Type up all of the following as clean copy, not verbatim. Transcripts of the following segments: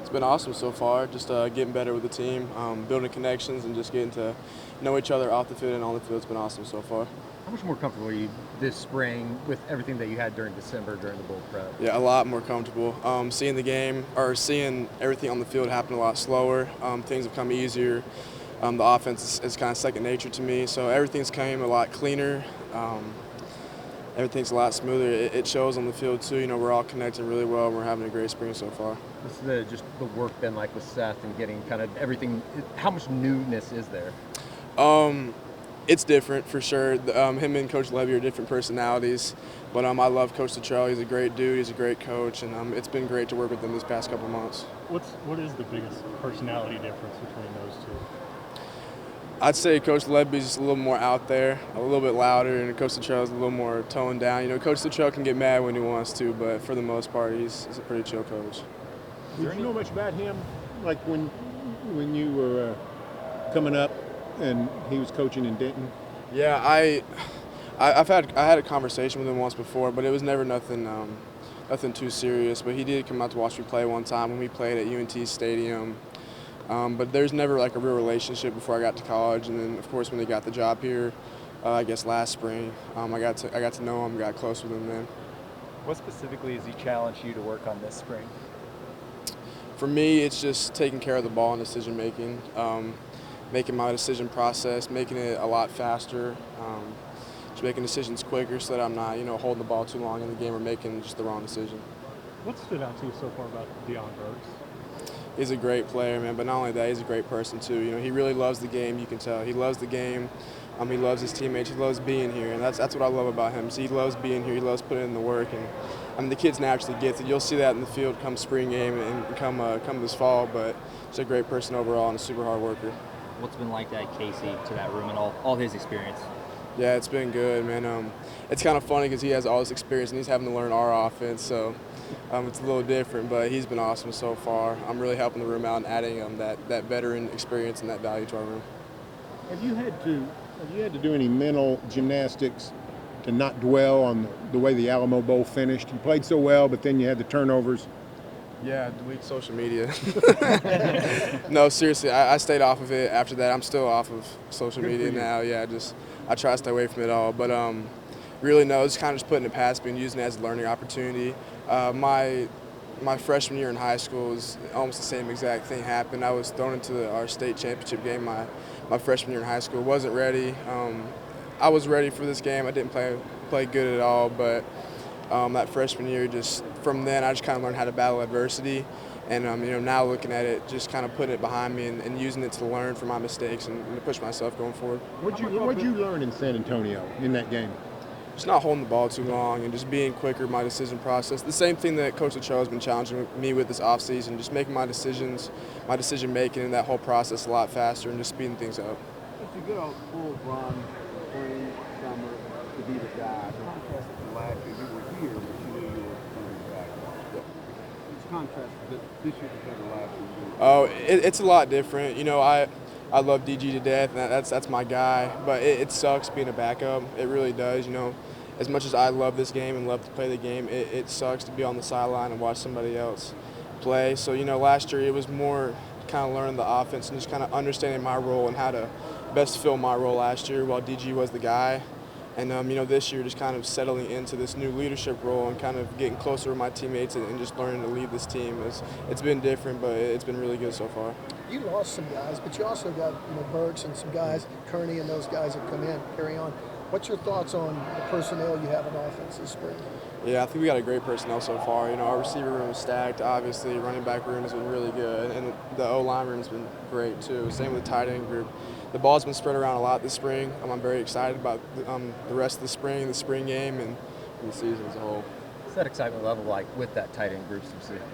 It's been awesome so far, just getting better with the team, building connections, and just getting to know each other off the field and on the field. It's been awesome so far. How much more comfortable are you this spring with everything that you had during December during the bowl prep? Yeah, a lot more comfortable. Seeing the game or seeing everything on the field happen a lot slower. Things have come easier. The offense is kind of second nature to me, so everything's came a lot cleaner. Everything's a lot smoother. It shows on the field too. You know, we're all connecting really well, and we're having a great spring so far. What's just the work been like with Seth and getting kind of everything? How much newness is there? It's different for sure. Him and Coach Levy are different personalities, but I love Coach Luttrell. He's a great dude. He's a great coach, and it's been great to work with him these past couple months. What is the biggest personality difference between those two? I'd say Coach Levy's just a little more out there, a little bit louder, and Coach Luttrell's a little more toned down. You know, Coach Luttrell can get mad when he wants to, but for the most part, he's a pretty chill coach. Did you know much about him, like when you were coming up and he was coaching in Denton? Yeah, I had a conversation with him once before, but it was never nothing too serious. But he did come out to watch me play one time when we played at UNT Stadium. But there's never like a real relationship before I got to college, and then of course when he got the job here, I guess last spring, I got to know him, got close with him then. What specifically has he challenged you to work on this spring? For me, it's just taking care of the ball and decision making, making my decision process, making it a lot faster, just making decisions quicker so that I'm not, holding the ball too long in the game or making just the wrong decision. What stood out to you so far about Deion Burks? He's a great player, man, but not only that, he's a great person too. You know, he really loves the game, you can tell. He loves the game, he loves his teammates, he loves being here, and that's what I love about him. So he loves being here, he loves putting in the work, and the kids naturally get it. You'll see that in the field come spring game and come this fall, but he's a great person overall and a super hard worker. What's been like that Casey to that room and all his experience? Yeah, it's been good, man. It's kind of funny because he has all this experience and he's having to learn our offense, so it's a little different, but he's been awesome so far. I'm really helping the room out and adding that veteran experience and that value to our room. Have you had to do any mental gymnastics to not dwell on the way the Alamo Bowl finished? You played so well, but then you had the turnovers. Yeah, delete social media. No, seriously, I stayed off of it after that. I'm still off of social media now. Yeah, I try to stay away from it all. But really, no, it's kind of just putting it past me and using it as a learning opportunity. My freshman year in high school was almost the same exact thing happened. I was thrown into our state championship game my freshman year in high school. Wasn't ready. I was ready for this game. I didn't play good at all, but that freshman year, just from then, I just kind of learned how to battle adversity. And now looking at it, just kind of putting it behind me and using it to learn from my mistakes and to push myself going forward. What'd you learn in San Antonio in that game? Just not holding the ball too long and just being quicker in my decision process. The same thing that Coach Luttrell has been challenging me with this offseason, just making my decision making and that whole process a lot faster and just speeding things up. It's a good old full run, spring, summer, to be the guy. Contrast to last year, you were here, but you knew you were coming back. It's contrast this year compared to last year. Oh, it's a lot different. I love DG to death, and that's my guy. But it sucks being a backup. It really does. As much as I love this game and love to play the game, it sucks to be on the sideline and watch somebody else play. So last year it was more kind of learning the offense and just kind of understanding my role and how to best fill my role last year while DG was the guy. And this year just kind of settling into this new leadership role and kind of getting closer with my teammates and just learning to lead this team. It's been different, but it's been really good so far. You lost some guys, but you also got Burks and some guys, Kearney and those guys have come in, carry on. What's your thoughts on the personnel you have in offense this spring? Yeah, I think we got a great personnel so far. Our receiver room is stacked, obviously. Running back room has been really good, and the O-line room has been great too. Same with the tight end group. The ball's been spread around a lot this spring. I'm very excited about the rest of the spring game, and the season as a whole. What's that excitement level like with that tight end group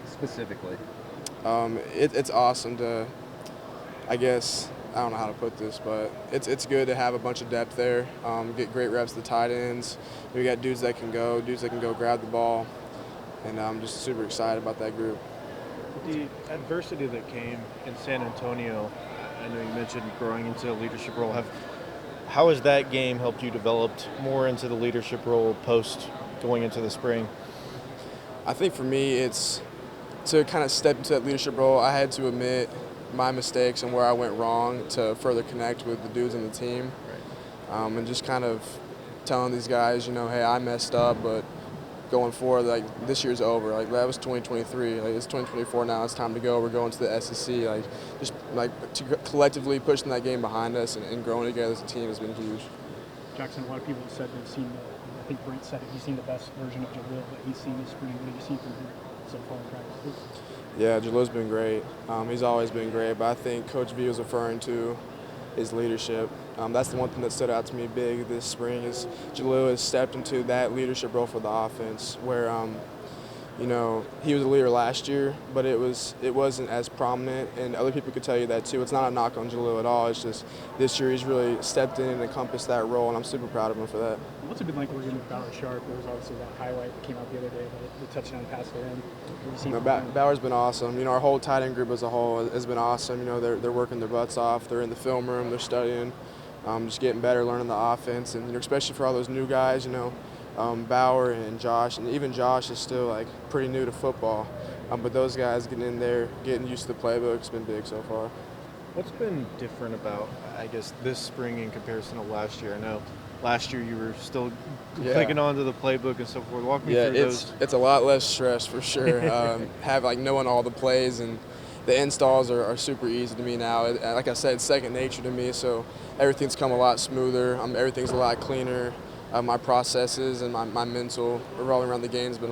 specifically? It's awesome to, I guess, I don't know how to put this, but it's good to have a bunch of depth there, get great reps to the tight ends. We got dudes that can go grab the ball, and I'm just super excited about that group. The adversity that came in San Antonio, I know you mentioned growing into a leadership role. How has that game helped you develop more into the leadership role post going into the spring? I think for me it's to kind of step into that leadership role, I had to admit my mistakes and where I went wrong to further connect with the dudes in the team, and just kind of telling these guys, you know, hey, I messed up, but going forward, like, this year's over. Like, that was 2023. Like, it's 2024 now. It's time to go. We're going to the SEC. Like, just like collectively pushing that game behind us and growing together as a team has been huge. Jackson, a lot of people have said they've seen I think Brent said it, he's seen the best version of Jalil that he's seen this spring. What have you seen from him so far in practice? Yeah, Jalil's been great. He's always been great, but I think Coach V was referring to his leadership. That's the one thing that stood out to me big this spring is Jalil has stepped into that leadership role for the offense where, you know, he was a leader last year, but it wasn't as prominent, and other people could tell you that too. It's not a knock on Jalil at all. It's just this year he's really stepped in and encompassed that role, and I'm super proud of him for that. What's it been like working with Bauer Sharp? There was obviously that highlight that came out the other day, the touchdown pass to him. Bauer's been awesome. You know, our whole tight end group as a whole has been awesome. You know, they're working their butts off. They're in the film room. They're studying, just getting better, learning the offense, and you know, especially for all those new guys. You know, Bauer and Josh, and even Josh is still like pretty new to football. But those guys getting in there, getting used to the playbook, has been big so far. What's been different about, I guess, this spring in comparison to last year? I know last year you were still clicking onto the playbook and so forth. Walk me through those. It's a lot less stress for sure. Have like knowing all the plays, and the installs are super easy to me now. Like I said, it's second nature to me, so everything's come a lot smoother. Everything's a lot cleaner. My processes and my mental revolving around the game has been